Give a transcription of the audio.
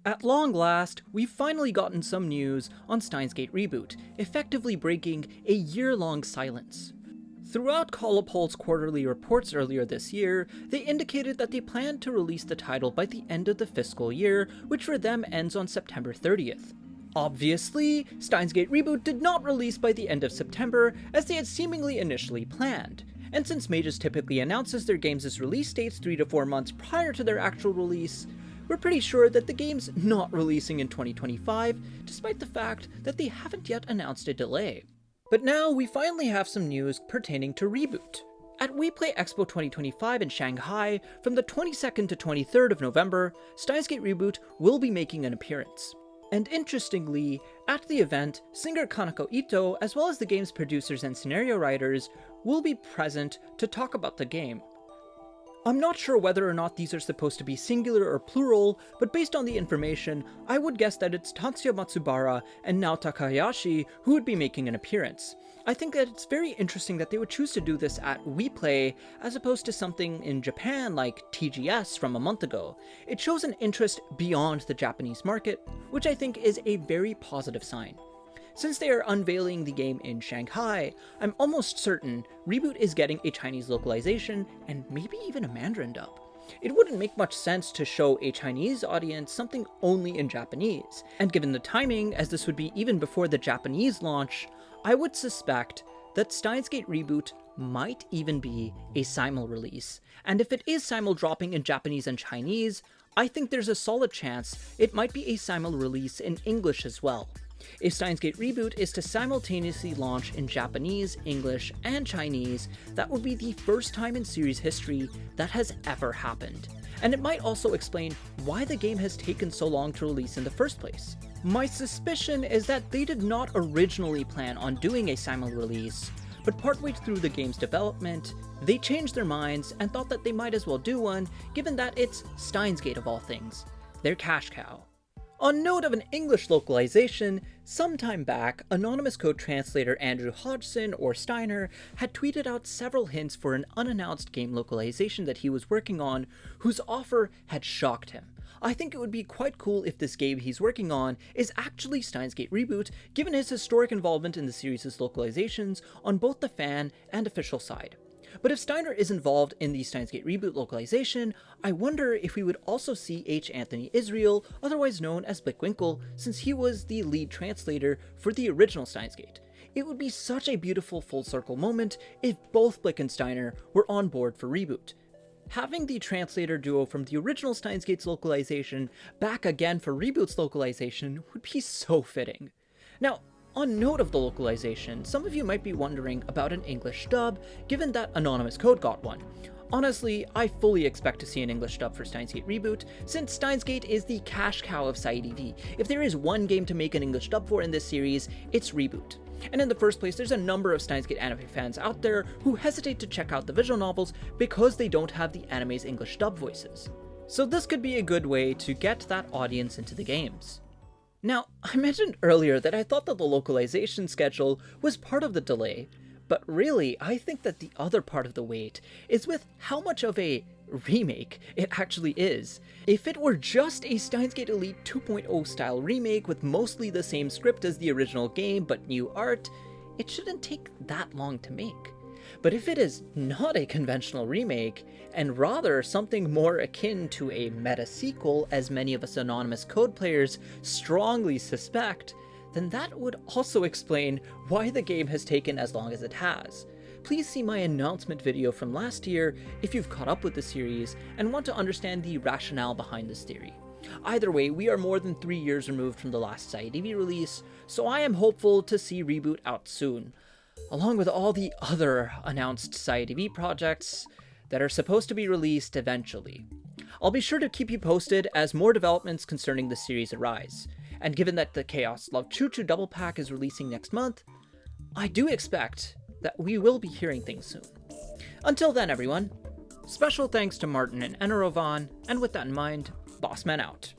At long last, we've finally gotten some news on Steins Gate Reboot, effectively breaking a year-long silence. Throughout Colopol's quarterly reports earlier this year, they indicated that they planned to release the title by the end of the fiscal year, which for them ends on September 30th. Obviously, Steins Gate Reboot did not release by the end of September, as they had seemingly initially planned. And since Mages typically announces their games' release dates 3 to 4 months prior to their actual release, we're pretty sure that the game's not releasing in 2025, despite the fact that they haven't yet announced a delay. But now we finally have some news pertaining to Reboot. At WePlay Expo 2025 in Shanghai, from the 22nd to 23rd of November, Steins Gate Reboot will be making an appearance. And interestingly, at the event, singer Kanako Itou, as well as the game's producers and scenario writers, will be present to talk about the game. I'm not sure whether or not these are supposed to be singular or plural, but based on the information, I would guess that it's Tatsuya Matsubara and Nao Takahashi who would be making an appearance. I think that it's very interesting that they would choose to do this at WePlay as opposed to something in Japan like TGS from a month ago. It shows an interest beyond the Japanese market, which I think is a very positive sign. Since they are unveiling the game in Shanghai, I'm almost certain Reboot is getting a Chinese localization and maybe even a Mandarin dub. It wouldn't make much sense to show a Chinese audience something only in Japanese, and given the timing, as this would be even before the Japanese launch, I would suspect that Steins Gate Reboot might even be a simul release, and if it is simul dropping in Japanese and Chinese, I think there's a solid chance it might be a simul release in English as well. If Steins Gate Reboot is to simultaneously launch in Japanese, English, and Chinese, that would be the first time in series history that has ever happened. And it might also explain why the game has taken so long to release in the first place. My suspicion is that they did not originally plan on doing a simul release, but partway through the game's development, they changed their minds and thought that they might as well do one, given that it's Steins Gate of all things, their cash cow. On note of an English localization, sometime back, anonymous code translator Andrew Hodgson, or Steiner, had tweeted out several hints for an unannounced game localization that he was working on, whose offer had shocked him. I think it would be quite cool if this game he's working on is actually Steins Gate Reboot, given his historic involvement in the series' localizations on both the fan and official side. But if Steiner is involved in the Steins Gate Reboot localization, I wonder if we would also see H. Anthony Israel, otherwise known as Blickwinkle, since he was the lead translator for the original Steins Gate. It would be such a beautiful full circle moment if both Blick and Steiner were on board for Reboot. Having the translator duo from the original Steins Gate's localization back again for Reboot's localization would be so fitting. Now, on note of the localization, some of you might be wondering about an English dub, given that Anonymous Code got one. Honestly, I fully expect to see an English dub for Steins Gate Reboot, since Steins Gate is the cash cow of SciEDV. If there is one game to make an English dub for in this series, it's Reboot. And in the first place, there's a number of Steins Gate anime fans out there who hesitate to check out the visual novels because they don't have the anime's English dub voices. So this could be a good way to get that audience into the games. Now, I mentioned earlier that I thought that the localization schedule was part of the delay, but really, I think that the other part of the wait is with how much of a remake it actually is. If it were just a Steins Gate Elite 2.0 style remake with mostly the same script as the original game but new art, it shouldn't take that long to make. But if it is not a conventional remake, and rather something more akin to a meta sequel, as many of us Anonymous Code players strongly suspect, then that would also explain why the game has taken as long as it has. Please see my announcement video from last year if you've caught up with the series and want to understand the rationale behind this theory. Either way, we are more than 3 years removed from the last SciEDV release, so I am hopeful to see Reboot out soon, along with all the other announced SciEDV projects that are supposed to be released eventually. I'll be sure to keep you posted as more developments concerning the series arise, and given that the Chaos Love Choo Choo Double Pack is releasing next month, I do expect that we will be hearing things soon. Until then, everyone, special thanks to Martin and Enerovan, and with that in mind, Bossman out.